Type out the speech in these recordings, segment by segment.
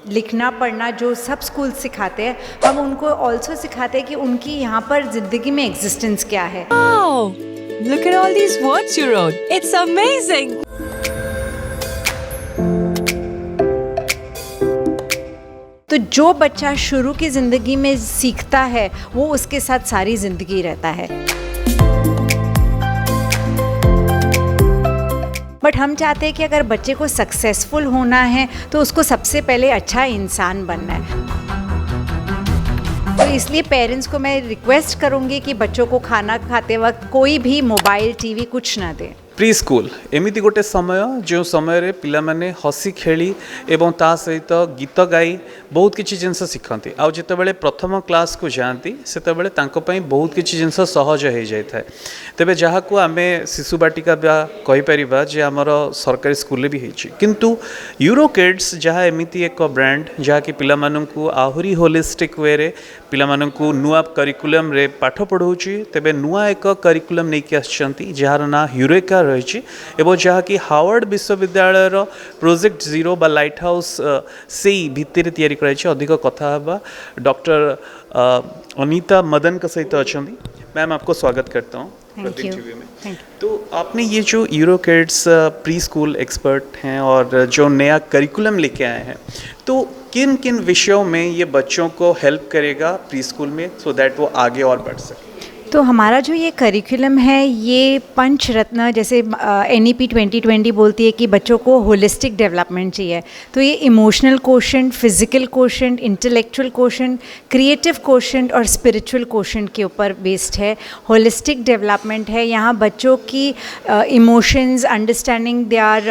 लिखना पढ़ना जो सब स्कूल सिखाते हैं, हम उनको ऑल्सो सिखाते हैं कि उनकी यहाँ पर ज़िंदगी में एग्जिस्टेंस क्या है। Wow! Look at all these words you wrote. It's amazing! तो जो बच्चा शुरू की ज़िंदगी में सीखता है वो उसके साथ सारी ज़िंदगी रहता है। बट हम चाहते हैं कि अगर बच्चे को सक्सेसफुल होना है तो उसको सबसे पहले अच्छा इंसान बनना है। तो इसलिए पेरेंट्स को मैं रिक्वेस्ट करूँगी कि बच्चों को खाना खाते वक्त कोई भी मोबाइल टीवी कुछ ना दें। प्री स्कूल एमिति गोटे समय जो समय पिला माने हसी खेली एवं ता सहित गीत गाई बहुत किसी जिनस शिखती आउ जितेबाला प्रथम क्लास को जाती से बहुत किसी जिनस सहज हो जाए। तेबे जहाँ को आम शिशु बाटिका कहीपर जे आमर सरकारी स्कूल भी होती किंतु यूरो किड्स जहाँ एमिति एक ब्रांड जहाँकि पिला माननकु आहुरी होलिस्टिक वे रे पिला माननकु नुआ करिकुलम रे पाठ पढ़ाऊँगी। तेबे नुआ एक करिकुलम नहीं कि आसछंती जार ना यूरेका रही एवं जहाँकि हार्वर्ड विश्वविद्यालय प्रोजेक्ट जीरो बा लाइट हाउस से भित्तिर तैयारी कराई। अधिक कथा हवा डॉक्टर अनीता मदन का सहित अच्छा। मैम आपको स्वागत करता हूँ इंटरव्यू में। तो आपने ये जो euro kids pre school expert हैं और जो नया करिकुलम लेके आए हैं, तो किन किन विषयों में ये बच्चों को हेल्प करेगा प्री स्कूल में सो दैट वो आगे और बढ़ सके? तो हमारा जो ये करिकुलम है ये पंच रत्न जैसे NEP 2020 बोलती है कि बच्चों को होलिस्टिक डेवलपमेंट चाहिए। तो ये emotional quotient, physical quotient, intellectual quotient, creative quotient और स्पिरिचुअल कोशेंट के ऊपर बेस्ड है। होलिस्टिक डेवलपमेंट है, यहाँ बच्चों की emotions, understanding their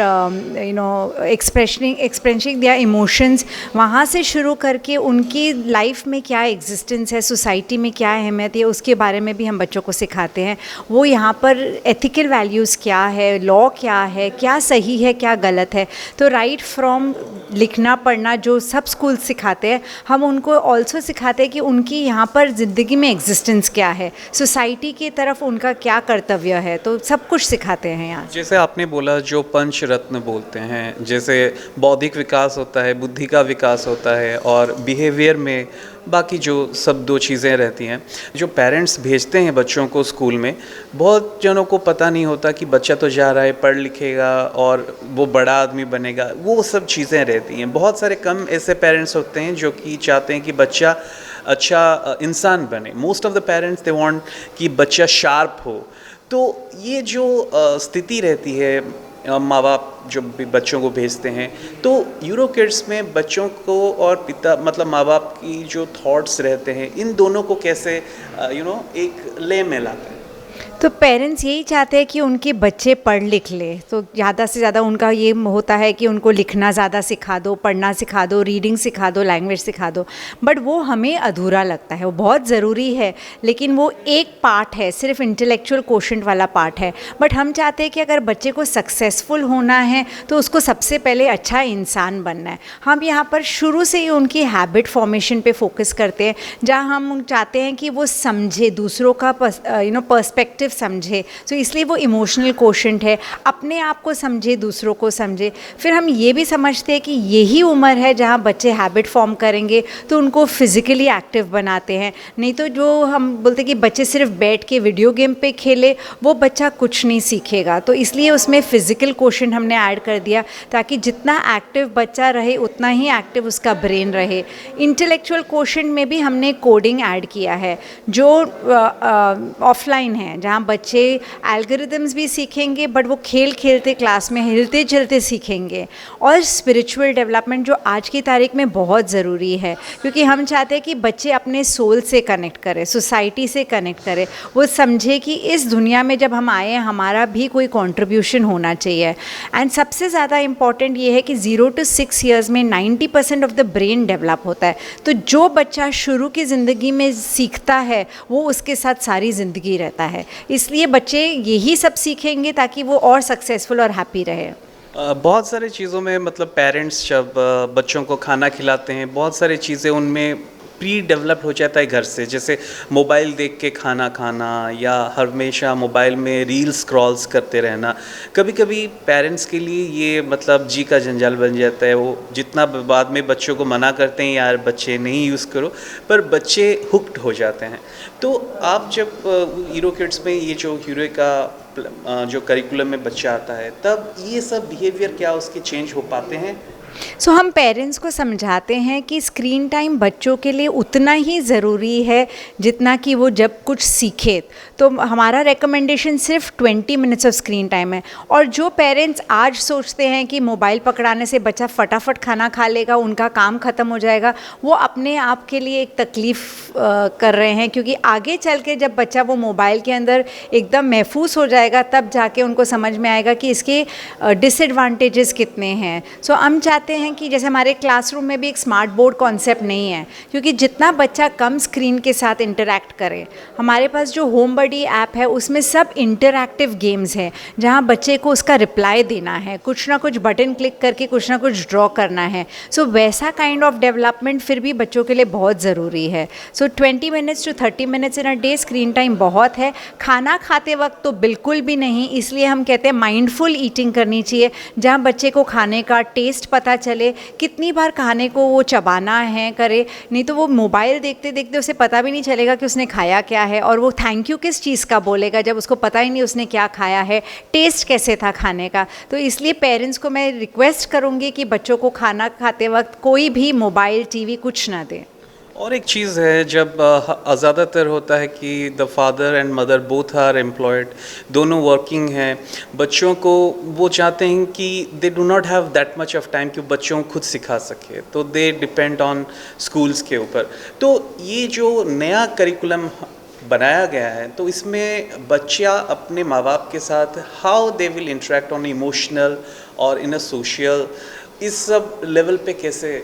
expressing their emotions, वहाँ से शुरू करके उनकी लाइफ में क्या एग्जिस्टेंस है, सोसाइटी में क्या अहमियत है, उसके बारे में भी हम बच्चों को सिखाते हैं। वो यहाँ पर एथिकल वैल्यूज़ क्या है, लॉ क्या है, क्या सही है, क्या गलत है। तो राइट फ्रॉम लिखना पढ़ना जो सब स्कूल सिखाते हैं, हम उनको ऑल्सो सिखाते हैं कि उनकी यहाँ पर ज़िंदगी में एग्जिस्टेंस क्या है, सोसाइटी की तरफ उनका क्या कर्तव्य है। तो सब कुछ सिखाते हैं यहाँ। जैसे आपने बोला जो पंच रत्न बोलते हैं, जैसे बौद्धिक विकास होता है, बुद्धि का विकास होता है और बिहेवियर में बाकी जो सब दो चीज़ें रहती हैं। जो पेरेंट्स भेजते हैं बच्चों को स्कूल में, बहुत जनों को पता नहीं होता कि बच्चा तो जा रहा है, पढ़ लिखेगा और वो बड़ा आदमी बनेगा, वो सब चीज़ें रहती हैं। बहुत सारे कम ऐसे पेरेंट्स होते हैं जो कि चाहते हैं कि बच्चा अच्छा इंसान बने। Most of the parents they want कि बच्चा शार्प हो। तो ये जो स्थिति रहती है माँ बाप जो भी बच्चों को भेजते हैं, तो यूरो किड्स में बच्चों को और पिता मतलब माँ बाप की जो थॉट्स रहते हैं, इन दोनों को कैसे एक ले में लाते हैं? तो पेरेंट्स यही चाहते हैं कि उनके बच्चे पढ़ लिख ले। तो ज़्यादा से ज़्यादा उनका ये होता है कि उनको लिखना ज़्यादा सिखा दो, पढ़ना सिखा दो, रीडिंग सिखा दो, लैंग्वेज सिखा दो। बट वो हमें अधूरा लगता है। वो बहुत ज़रूरी है लेकिन वो एक पार्ट है, सिर्फ इंटेलेक्चुअल कोशेंट वाला पार्ट है। बट हम चाहते हैं कि अगर बच्चे को सक्सेसफुल होना है तो उसको सबसे पहले अच्छा इंसान बनना है। हम यहाँ पर शुरू से ही उनकी हैबिट फॉर्मेशन पे फोकस करते हैं, जहाँ हम चाहते हैं कि वो समझे दूसरों का पर्सपेक्टिव समझे। सो इसलिए वो इमोशनल कोशेंट है, अपने आप को समझे, दूसरों को समझे। फिर हम ये भी समझते हैं कि यही उम्र है जहाँ बच्चे हैबिट फॉर्म करेंगे तो उनको फिज़िकली एक्टिव बनाते हैं। नहीं तो जो हम बोलते हैं कि बच्चे सिर्फ बैठ के वीडियो गेम पे खेले, वो बच्चा कुछ नहीं सीखेगा। तो इसलिए उसमें फ़िज़िकल कोशेंट हमने ऐड कर दिया ताकि जितना एक्टिव बच्चा रहे उतना ही एक्टिव उसका ब्रेन रहे। इंटेलेक्चुअल कोशेंट में भी हमने कोडिंग ऐड किया है जो ऑफलाइन है, जहाँ बच्चे एल्गोरिदम्स भी सीखेंगे बट वो खेल खेलते क्लास में हिलते चलते सीखेंगे। और स्पिरिचुअल डेवलपमेंट जो आज की तारीख में बहुत ज़रूरी है, क्योंकि हम चाहते हैं कि बच्चे अपने सोल से कनेक्ट करें, सोसाइटी से कनेक्ट करें। वो समझे कि इस दुनिया में जब हम आए हैं हमारा भी कोई कंट्रीब्यूशन होना चाहिए। एंड सबसे ज़्यादा इम्पॉर्टेंट ये है कि 0 to 6 ईयर्स में 90% ऑफ द ब्रेन डेवलप होता है। तो जो बच्चा शुरू की ज़िंदगी में सीखता है वो उसके साथ सारी ज़िंदगी रहता है। इसलिए बच्चे यही सब सीखेंगे ताकि वो और सक्सेसफुल और हैप्पी रहे। बहुत सारी चीज़ों में मतलब पेरेंट्स जब बच्चों को खाना खिलाते हैं, बहुत सारी चीज़ें उनमें प्री डेवलप्ड हो जाता है घर से, जैसे मोबाइल देख के खाना खाना या हमेशा मोबाइल में रील स्क्रॉल्स करते रहना, कभी कभी पेरेंट्स के लिए ये मतलब जी का जंजाल बन जाता है। वो जितना बाद में बच्चों को मना करते हैं यार बच्चे नहीं यूज़ करो, पर बच्चे हुक्ड हो जाते हैं। तो आप जब हीरो किड्स में ये जो हीरो का जो करिकुलम में बच्चा आता है, तब ये सब बिहेवियर क्या उसके चेंज हो पाते हैं? सो हम पेरेंट्स को समझाते हैं कि स्क्रीन टाइम बच्चों के लिए उतना ही ज़रूरी है जितना कि वो जब कुछ सीखे। तो हमारा रिकमेंडेशन सिर्फ 20 मिनट्स ऑफ स्क्रीन टाइम है। और जो पेरेंट्स आज सोचते हैं कि मोबाइल पकड़ाने से बच्चा फटाफट खाना खा लेगा, उनका काम ख़त्म हो जाएगा, वो अपने आप के लिए एक तकलीफ़ कर रहे हैं, क्योंकि आगे चल के जब बच्चा वो मोबाइल के अंदर एकदम महफूज हो जाएगा तब जाके उनको समझ में आएगा कि इसके डिसएडवांटेजेस कितने हैं। सो हम चाहते हैं कि जैसे हमारे क्लासरूम में भी एक स्मार्ट बोर्ड कॉन्सेप्ट नहीं है, क्योंकि जितना बच्चा कम स्क्रीन के साथ इंटरैक्ट करे, हमारे पास जो होम बडी ऐप है उसमें सब इंटरैक्टिव गेम्स हैं जहां बच्चे को उसका रिप्लाई देना है, कुछ ना कुछ बटन क्लिक करके कुछ ना कुछ ड्रॉ करना है। सो वैसा काइंड ऑफ डेवलपमेंट फिर भी बच्चों के लिए बहुत ज़रूरी है। So 20 minutes to 30 minutes in a day screen time बहुत है। खाना खाते वक्त तो बिल्कुल भी नहीं, इसलिए हम कहते हैं माइंडफुल ईटिंग करनी चाहिए, जहाँ बच्चे को खाने का टेस्ट पता चले, कितनी बार खाने को वो चबाना है करे। नहीं तो वो मोबाइल देखते देखते उसे पता भी नहीं चलेगा कि उसने खाया क्या है, और वो थैंक यू किस चीज़ का बोलेगा जब उसको पता ही नहीं उसने क्या खाया है, टेस्ट कैसे था खाने का। तो इसलिए पेरेंट्स को मैं रिक्वेस्ट करूँगी कि बच्चों को खाना खाते वक्त कोई भी मोबाइल टीवी कुछ ना दें। और एक चीज़ है, जब ज़्यादातर होता है कि the father and mother both are employed, दोनों वर्किंग हैं, बच्चों को वो चाहते हैं कि they do not have that much of time कि बच्चों को खुद सिखा सके, तो दे डिपेंड ऑन स्कूल्स के ऊपर। तो ये जो नया करिकुलम बनाया गया है, तो इसमें बच्चा अपने माँ बाप के साथ how they will interact on emotional और इन अ सोशल, इस सब लेवल पे कैसे?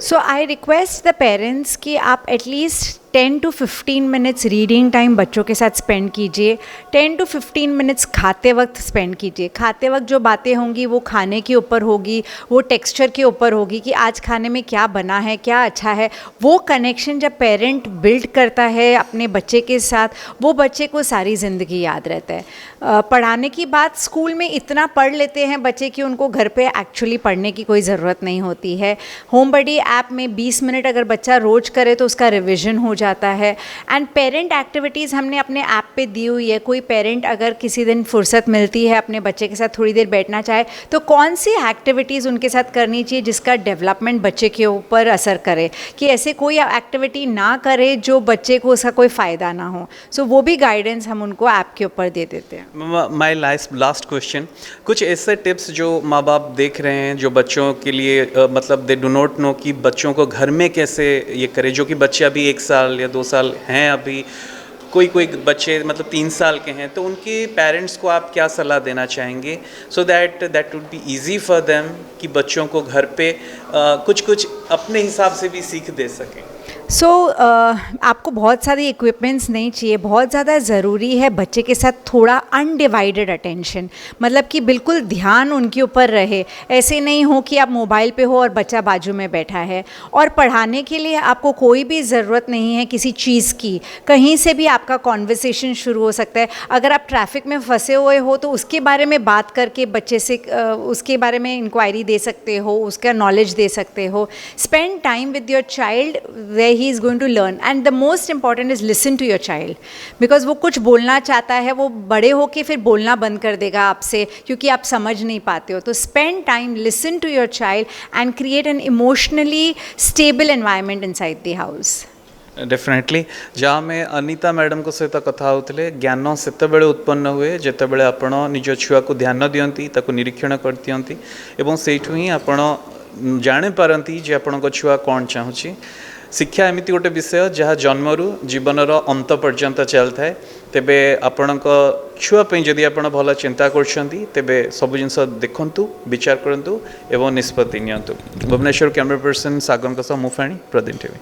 सो आई रिक्वेस्ट द पेरेंट्स कि आप at least 10 to 15 minutes reading time बच्चों के साथ स्पेंड कीजिए। 10 to 15 मिनट्स खाते वक्त स्पेंड कीजिए। खाते वक्त जो बातें होंगी वो खाने के ऊपर होगी, वो टेक्सचर के ऊपर होगी कि आज खाने में क्या बना है, क्या अच्छा है। वो कनेक्शन जब पेरेंट बिल्ड करता है अपने बच्चे के साथ, वो बच्चे को सारी ज़िंदगी याद रहता है। पढ़ाने की बात, स्कूल में इतना पढ़ लेते हैं बच्चे कि उनको घर पे एक्चुअली पढ़ने की कोई ज़रूरत नहीं होती है। होम बडी ऐप में 20 मिनट अगर बच्चा रोज़ करे तो उसका रिविज़न हो जाता है। एंड पेरेंट एक्टिविटीज़ हमने अपने ऐप पे दी हुई है। कोई पेरेंट अगर किसी दिन फुर्सत मिलती है अपने बच्चे के साथ थोड़ी देर बैठना चाहे, तो कौन सी एक्टिविटीज़ उनके साथ करनी चाहिए जिसका डेवलपमेंट बच्चे के ऊपर असर करे, कि ऐसे कोई एक्टिविटी ना करे जो बच्चे को उसका कोई फ़ायदा ना हो। सो वो भी गाइडेंस हम उनको ऐप के ऊपर दे देते हैं। माई लास्ट क्वेश्चन, कुछ ऐसे टिप्स जो माँ बाप देख रहे हैं जो बच्चों के लिए मतलब दे डू नॉट नो कि बच्चों को घर में कैसे ये करे, जो कि बच्चे अभी 1 साल या 2 साल हैं, अभी कोई बच्चे मतलब 3 साल के हैं, तो उनके पेरेंट्स को आप क्या सलाह देना चाहेंगे so that would be easy for them कि बच्चों को घर पे कुछ अपने हिसाब से भी सीख दे सकें? सो आपको बहुत सारी इक्विपमेंट्स नहीं चाहिए। बहुत ज़्यादा ज़रूरी है बच्चे के साथ थोड़ा अनडिवाइडेड अटेंशन, मतलब कि बिल्कुल ध्यान उनके ऊपर रहे। ऐसे नहीं हो कि आप मोबाइल पे हो और बच्चा बाजू में बैठा है। और पढ़ाने के लिए आपको कोई भी ज़रूरत नहीं है किसी चीज़ की, कहीं से भी आपका कॉन्वर्सेशन शुरू हो सकता है। अगर आप ट्रैफिक में फंसे हुए हो तो उसके बारे में बात करके बच्चे से उसके बारे में इंक्वायरी दे सकते हो, उसका नॉलेज दे सकते हो। Spend time with your child where he is going to learn, and the most important is listen to your child, because वो कुछ बोलना चाहता है, वो बड़े होके फिर बोलना बंद कर देगा आपसे क्योंकि आप समझ नहीं पाते हो। तो spend time, listen to your child and create an emotionally stable environment inside the house. Definitely जहाँ में अनीता मैडम को सहित कथा होते, ज्ञान सेतबेले उत्पन्न हुए जेतेबेले आपण निज छुआ को ध्यान दियंती, ताको निरीक्षण कर दियंती, एवं सेठू ही आपण जानि पारंती जे आपणको छुआ कौन चाहूँची। शिक्षा एमती गोटे विषय जहाँ जन्मरू जीवनर अंत पर्यंत चल थाए। तेबे आपणक छुआपी जदि आप भल चिंता करछंती तेबे सब जिनस देखंतु, विचार करंतु एवं निष्पत्ति नियंतु। भुवनेश्वर कैमरा पर्सन सागर मुफाणी, प्रदीप टीवी।